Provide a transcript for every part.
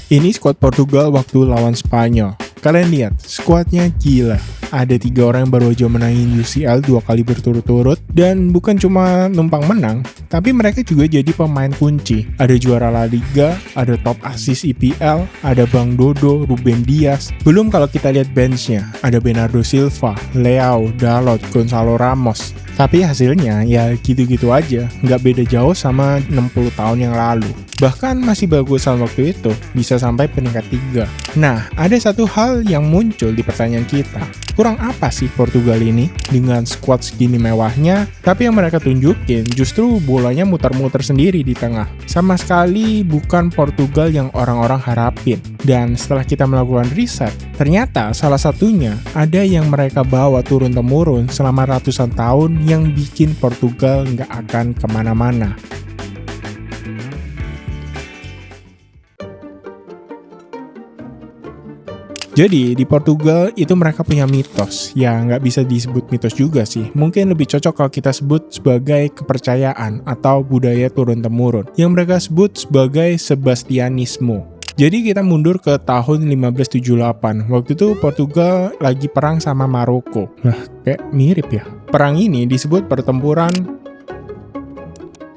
Ini skuad Portugal waktu lawan Spanyol. Kalian lihat, skuadnya gila. Ada 3 orang yang baru aja menangin UCL 2 kali berturut-turut, dan bukan cuma numpang menang, tapi mereka juga jadi pemain kunci. Ada juara La Liga, ada top assist IPL, ada Bang Dodo, Ruben Dias. Belum kalau kita lihat benchnya, ada Bernardo Silva, Leao, Dalot, Gonzalo Ramos. Tapi hasilnya ya gitu-gitu aja, nggak beda jauh sama 60 tahun yang lalu. Bahkan masih bagusan waktu itu, bisa sampai peringkat 3. Nah, ada satu hal yang muncul di pertanyaan kita. Kurang apa sih Portugal ini? Dengan skuad segini mewahnya, tapi yang mereka tunjukin justru bolanya muter-muter sendiri di tengah. Sama sekali bukan Portugal yang orang-orang harapin. Dan setelah kita melakukan riset, ternyata salah satunya ada yang mereka bawa turun-temurun selama ratusan tahun yang bikin Portugal nggak akan kemana-mana. Jadi di Portugal itu mereka punya mitos, ya nggak bisa disebut mitos juga sih, mungkin lebih cocok kalau kita sebut sebagai kepercayaan atau budaya turun-temurun, yang mereka sebut sebagai Sebastianismo. Jadi kita mundur ke tahun 1578, waktu itu Portugal lagi perang sama Maroko. Nah, kayak mirip ya. Perang ini disebut pertempuran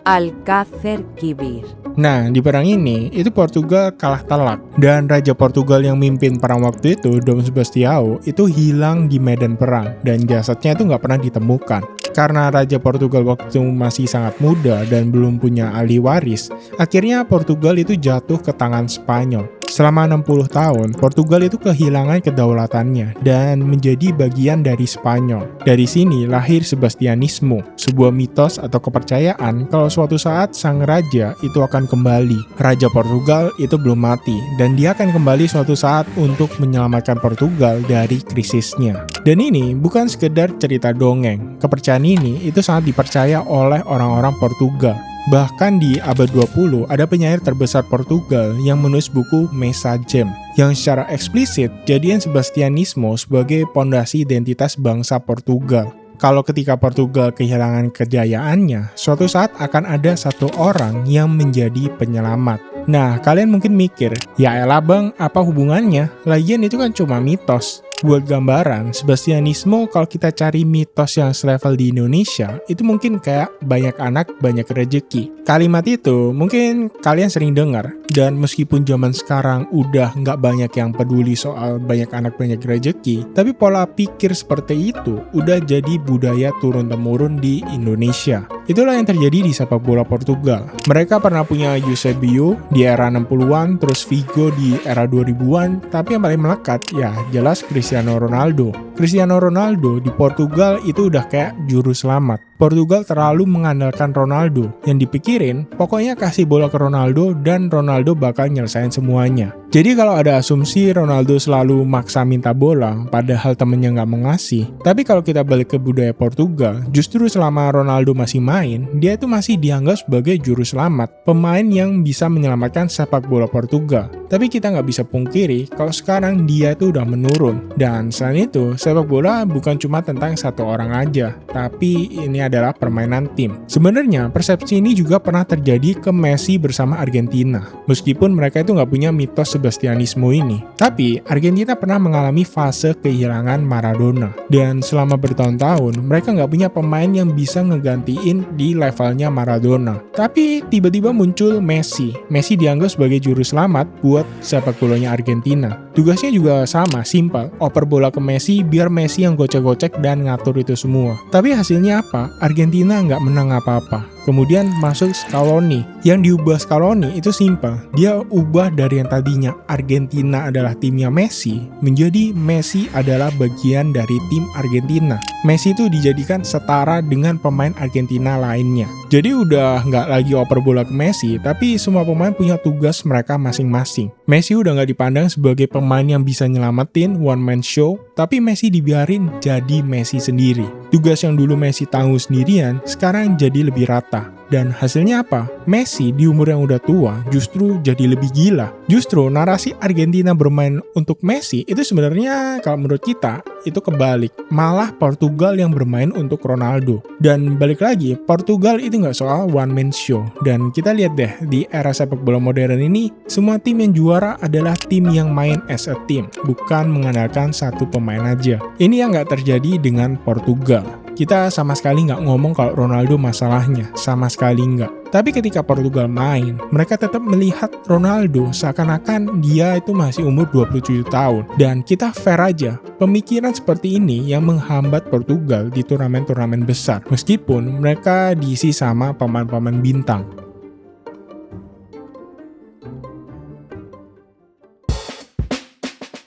Alcácer Quibir. Nah, di perang ini, itu Portugal kalah telak. Dan Raja Portugal yang mimpin perang waktu itu, Dom Sebastião, itu hilang di medan perang. Dan jasadnya itu nggak pernah ditemukan. Karena Raja Portugal waktu itu masih sangat muda dan belum punya ahli waris, akhirnya Portugal itu jatuh ke tangan Spanyol. Selama 60 tahun, Portugal itu kehilangan kedaulatannya dan menjadi bagian dari Spanyol. Dari sini lahir Sebastianismo, sebuah mitos atau kepercayaan kalau suatu saat sang raja itu akan kembali. Raja Portugal itu belum mati dan dia akan kembali suatu saat untuk menyelamatkan Portugal dari krisisnya. Dan ini bukan sekedar cerita dongeng. Kepercayaan ini itu sangat dipercaya oleh orang-orang Portugal. Bahkan di abad 20 ada penyair terbesar Portugal yang menulis buku Messa Gem yang secara eksplisit jadian Sebastianismo sebagai pondasi identitas bangsa Portugal. Kalau ketika Portugal kehilangan kejayaannya, suatu saat akan ada satu orang yang menjadi penyelamat. Nah, kalian mungkin mikir, ya elah bang, apa hubungannya? Lagian itu kan cuma mitos. Buat gambaran, Sebastianismo kalau kita cari mitos yang selevel di Indonesia, itu mungkin kayak banyak anak, banyak rezeki. Kalimat itu mungkin kalian sering dengar, dan meskipun zaman sekarang udah nggak banyak yang peduli soal banyak anak, banyak rezeki, tapi pola pikir seperti itu udah jadi budaya turun-temurun di Indonesia. Itulah yang terjadi di sepak bola Portugal. Mereka pernah punya Eusebio di era 60-an, terus Figo di era 2000-an, tapi yang paling melekat ya jelas Cristiano Ronaldo. Cristiano Ronaldo di Portugal itu udah kayak juru selamat. Portugal terlalu mengandalkan Ronaldo. Yang dipikirin, pokoknya kasih bola ke Ronaldo dan Ronaldo bakal nyelesain semuanya. Jadi kalau ada asumsi Ronaldo selalu maksa minta bola, padahal temennya nggak mau ngasih. Tapi kalau kita balik ke budaya Portugal, justru selama Ronaldo masih main, dia itu masih dianggap sebagai juru selamat. Pemain yang bisa menyelamatkan sepak bola Portugal. Tapi kita nggak bisa pungkiri kalau sekarang dia itu udah menurun. Dan selain itu, sepak bola bukan cuma tentang satu orang aja, tapi ini adalah permainan tim. Sebenarnya persepsi ini juga pernah terjadi ke Messi bersama Argentina. Meskipun mereka itu nggak punya mitos Sebastianismo ini. Tapi Argentina pernah mengalami fase kehilangan Maradona. Dan selama bertahun-tahun mereka nggak punya pemain yang bisa ngegantiin di levelnya Maradona. Tapi tiba-tiba muncul Messi. Messi dianggap sebagai juru selamat buat sepak bolanya Argentina. Tugasnya juga sama, simpel. Oper bola ke Messi biar Messi yang gocek-gocek dan ngatur itu semua. Tapi hasilnya apa? Argentina nggak menang apa-apa. Kemudian masuk Scaloni. Yang diubah Scaloni itu simpel. Dia ubah dari yang tadinya Argentina adalah timnya Messi, menjadi Messi adalah bagian dari tim Argentina. Messi itu dijadikan setara dengan pemain Argentina lainnya. Jadi udah nggak lagi oper bola ke Messi, tapi semua pemain punya tugas mereka masing-masing. Messi udah nggak dipandang sebagai pemain yang bisa nyelamatin one man show, tapi Messi dibiarin jadi Messi sendiri. Tugas yang dulu Messi tanggung sendirian, sekarang jadi lebih rata. Barca. Dan hasilnya apa? Messi di umur yang udah tua justru jadi lebih gila. Justru narasi Argentina bermain untuk Messi itu sebenarnya kalau menurut kita itu kebalik. Malah Portugal yang bermain untuk Ronaldo. Dan balik lagi, Portugal itu nggak soal one man show. Dan kita lihat deh, di era sepak bola modern ini, semua tim yang juara adalah tim yang main as a team, bukan mengandalkan satu pemain aja. Ini yang nggak terjadi dengan Portugal. Kita sama sekali nggak ngomong kalau Ronaldo masalahnya, sama sekali nggak. Tapi ketika Portugal main, mereka tetap melihat Ronaldo seakan-akan dia itu masih umur 27 tahun. Dan kita fair aja, pemikiran seperti ini yang menghambat Portugal di turnamen-turnamen besar, meskipun mereka diisi sama pemain-pemain bintang.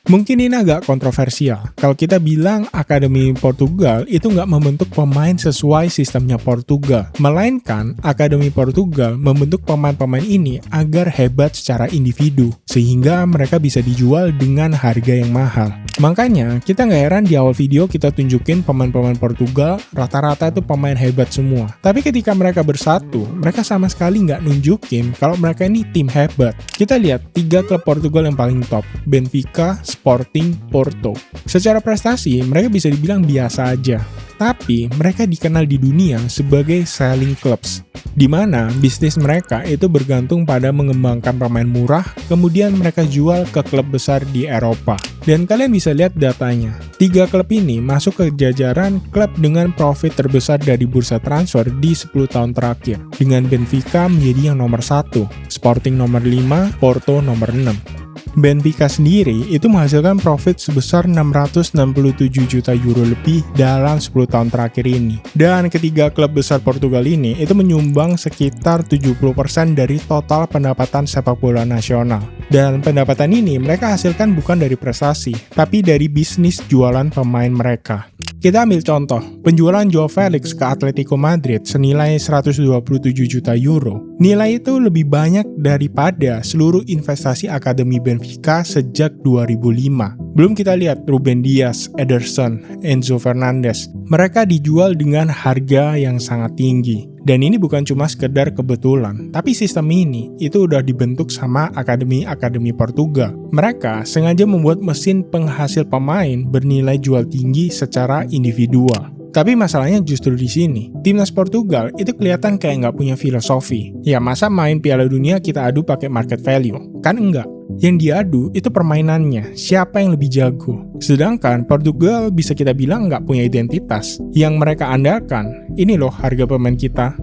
Mungkin ini agak kontroversial. Kalau kita bilang Akademi Portugal itu nggak membentuk pemain sesuai sistemnya Portugal. Melainkan, Akademi Portugal membentuk pemain-pemain ini agar hebat secara individu. Sehingga mereka bisa dijual dengan harga yang mahal. Makanya, kita nggak heran di awal video kita tunjukin pemain-pemain Portugal, rata-rata itu pemain hebat semua. Tapi ketika mereka bersatu, mereka sama sekali nggak nunjukin kalau mereka ini tim hebat. Kita lihat 3 klub Portugal yang paling top, Benfica, Sporting, Porto. Secara prestasi, mereka bisa dibilang biasa aja. Tapi, mereka dikenal di dunia sebagai selling clubs, di mana bisnis mereka itu bergantung pada mengembangkan pemain murah, kemudian mereka jual ke klub besar di Eropa. Dan kalian bisa lihat datanya. 3 klub ini masuk ke jajaran klub dengan profit terbesar dari bursa transfer di 10 tahun terakhir, dengan Benfica menjadi yang nomor 1, Sporting nomor 5, Porto nomor 6. Benfica sendiri itu menghasilkan profit sebesar 667 juta euro lebih dalam 10 tahun terakhir ini. Dan ketiga klub besar Portugal ini itu menyumbang sekitar 70% dari total pendapatan sepak bola nasional. Dan pendapatan ini mereka hasilkan bukan dari prestasi, tapi dari bisnis jualan pemain mereka. Kita ambil contoh, penjualan Joao Felix ke Atletico Madrid senilai 127 juta euro. Nilai itu lebih banyak daripada seluruh investasi Akademi Benfica sejak 2005. Belum kita lihat Ruben Dias, Ederson, Enzo Fernandez. Mereka dijual dengan harga yang sangat tinggi. Dan ini bukan cuma sekedar kebetulan, tapi sistem ini itu udah dibentuk sama akademi-akademi Portugal. Mereka sengaja membuat mesin penghasil pemain bernilai jual tinggi secara individual. Tapi masalahnya justru di sini. Timnas Portugal itu kelihatan kayak nggak punya filosofi. Ya masa main Piala Dunia kita adu pakai market value? Kan enggak. Yang diadu itu permainannya, siapa yang lebih jago. Sedangkan Portugal bisa kita bilang nggak punya identitas. Yang mereka andalkan, ini loh harga pemain kita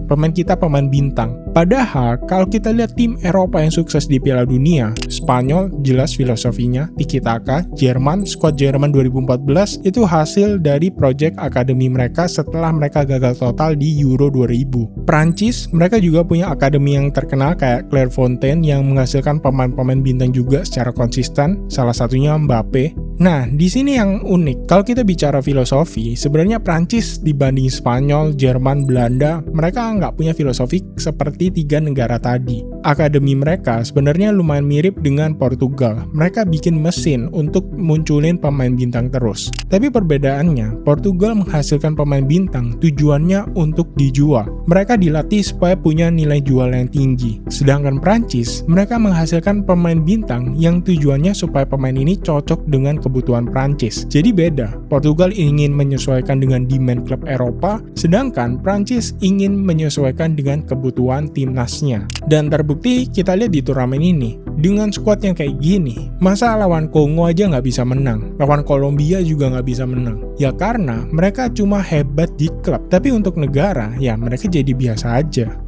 pemain bintang. Padahal kalau kita lihat tim Eropa yang sukses di Piala Dunia, Spanyol jelas filosofinya, tiki-taka, Jerman, skuad Jerman 2014 itu hasil dari proyek akademi mereka setelah mereka gagal total di Euro 2000. Prancis, mereka juga punya akademi yang terkenal kayak Clairefontaine yang menghasilkan pemain-pemain bintang juga secara konsisten, salah satunya Mbappe. Nah, di sini yang unik, kalau kita bicara filosofi, sebenarnya Prancis dibanding Spanyol, Jerman, Belanda, mereka nggak punya filosofi seperti 3 negara tadi. Akademi mereka sebenarnya lumayan mirip dengan Portugal. Mereka bikin mesin untuk munculin pemain bintang terus. Tapi perbedaannya, Portugal menghasilkan pemain bintang tujuannya untuk dijual. Mereka dilatih supaya punya nilai jual yang tinggi. Sedangkan Prancis, mereka menghasilkan pemain bintang yang tujuannya supaya pemain ini cocok dengan kebutuhan Prancis. Jadi beda, Portugal ingin menyesuaikan dengan demand klub Eropa, sedangkan Prancis ingin menyesuaikan dengan kebutuhan timnasnya. Dan terbukti kita lihat di turnamen ini, dengan skuad yang kayak gini, masa lawan Kongo aja nggak bisa menang, lawan Kolombia juga nggak bisa menang. Ya karena mereka cuma hebat di klub, tapi untuk negara, ya mereka jadi biasa aja.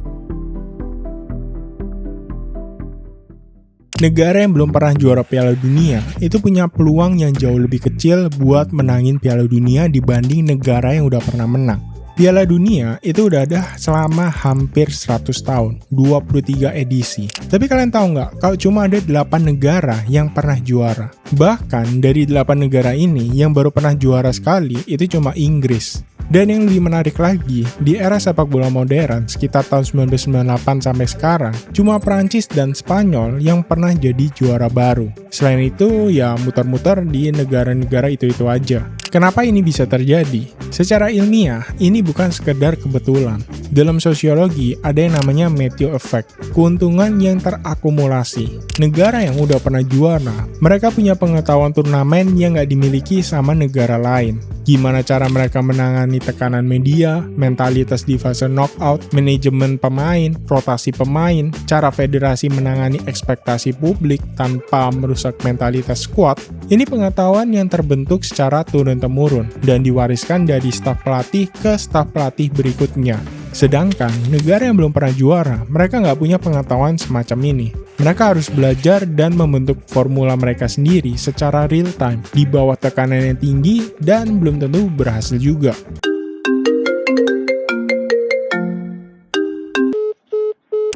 Negara yang belum pernah juara Piala Dunia itu punya peluang yang jauh lebih kecil buat menangin Piala Dunia dibanding negara yang udah pernah menang. Piala Dunia itu udah ada selama hampir 100 tahun, 23 edisi. Tapi kalian tahu nggak, kalau cuma ada 8 negara yang pernah juara. Bahkan dari 8 negara ini, yang baru pernah juara sekali itu cuma Inggris. Dan yang lebih menarik lagi, di era sepak bola modern sekitar tahun 1998 sampai sekarang, cuma Prancis dan Spanyol yang pernah jadi juara baru. Selain itu, ya muter-muter di negara-negara itu-itu aja. Kenapa ini bisa terjadi? Secara ilmiah, ini bukan sekedar kebetulan. Dalam sosiologi, ada yang namanya Matthew Effect, keuntungan yang terakumulasi. Negara yang udah pernah juara, mereka punya pengetahuan turnamen yang nggak dimiliki sama negara lain. Gimana cara mereka menangani tekanan media, mentalitas di fase knockout, manajemen pemain, rotasi pemain, cara federasi menangani ekspektasi publik tanpa merusak mentalitas skuad. Ini pengetahuan yang terbentuk secara turun-temurun dan diwariskan dari staf pelatih ke staf pelatih berikutnya. Sedangkan negara yang belum pernah juara, mereka nggak punya pengetahuan semacam ini. Mereka harus belajar dan membentuk formula mereka sendiri secara real time, di bawah tekanan yang tinggi dan belum tentu berhasil juga.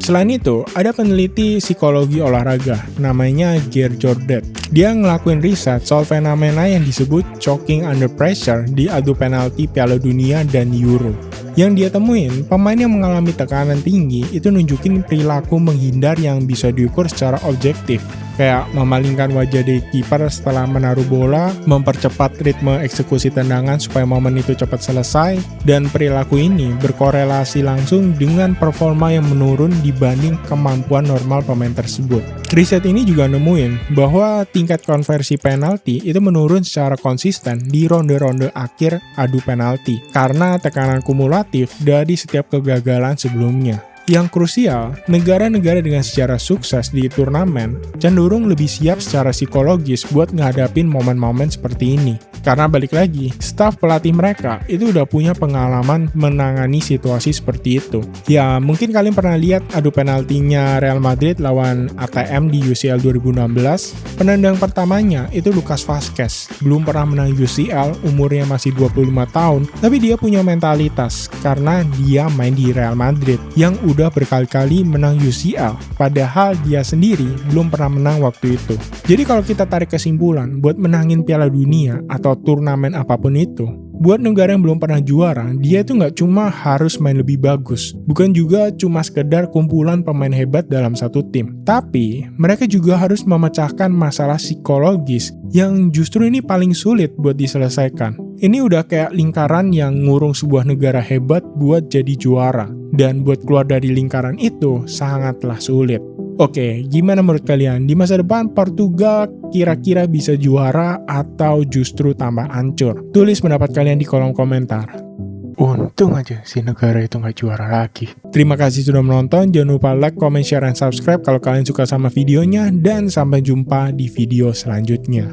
Selain itu, ada peneliti psikologi olahraga, namanya Gerd Jordet. Dia ngelakuin riset soal fenomena yang disebut choking under pressure di adu penalti Piala Dunia dan Euro. Yang dia temuin, pemain yang mengalami tekanan tinggi itu nunjukin perilaku menghindar yang bisa diukur secara objektif. Kayak memalingkan wajah dari kiper setelah menaruh bola, mempercepat ritme eksekusi tendangan supaya momen itu cepat selesai, dan perilaku ini berkorelasi langsung dengan performa yang menurun dibanding kemampuan normal pemain tersebut. Riset ini juga nemuin bahwa tingkat konversi penalti itu menurun secara konsisten di ronde-ronde akhir adu penalti karena tekanan kumulatif dari setiap kegagalan sebelumnya. Yang krusial, negara-negara dengan sejarah sukses di turnamen cenderung lebih siap secara psikologis buat ngadapin momen-momen seperti ini. Karena balik lagi, staf pelatih mereka itu udah punya pengalaman menangani situasi seperti itu. Ya, mungkin kalian pernah lihat adu penaltinya Real Madrid lawan ATM di UCL 2016. Penendang pertamanya itu Lucas Vazquez. Belum pernah menang UCL, umurnya masih 25 tahun, tapi dia punya mentalitas karena dia main di Real Madrid yang udah berkali-kali menang UCL, padahal dia sendiri belum pernah menang waktu itu. Jadi kalau kita tarik kesimpulan, buat menangin Piala Dunia atau turnamen apapun itu, buat negara yang belum pernah juara, dia itu nggak cuma harus main lebih bagus, bukan juga cuma sekedar kumpulan pemain hebat dalam satu tim, tapi mereka juga harus memecahkan masalah psikologis yang justru ini paling sulit buat diselesaikan. Ini udah kayak lingkaran yang ngurung sebuah negara hebat buat jadi juara, dan buat keluar dari lingkaran itu sangatlah sulit. Oke, gimana menurut kalian? Di masa depan Portugal kira-kira bisa juara atau justru tambah hancur? Tulis pendapat kalian di kolom komentar. Untung aja si negara itu nggak juara lagi. Terima kasih sudah menonton. Jangan lupa like, comment, share, dan subscribe kalau kalian suka sama videonya. Dan sampai jumpa di video selanjutnya.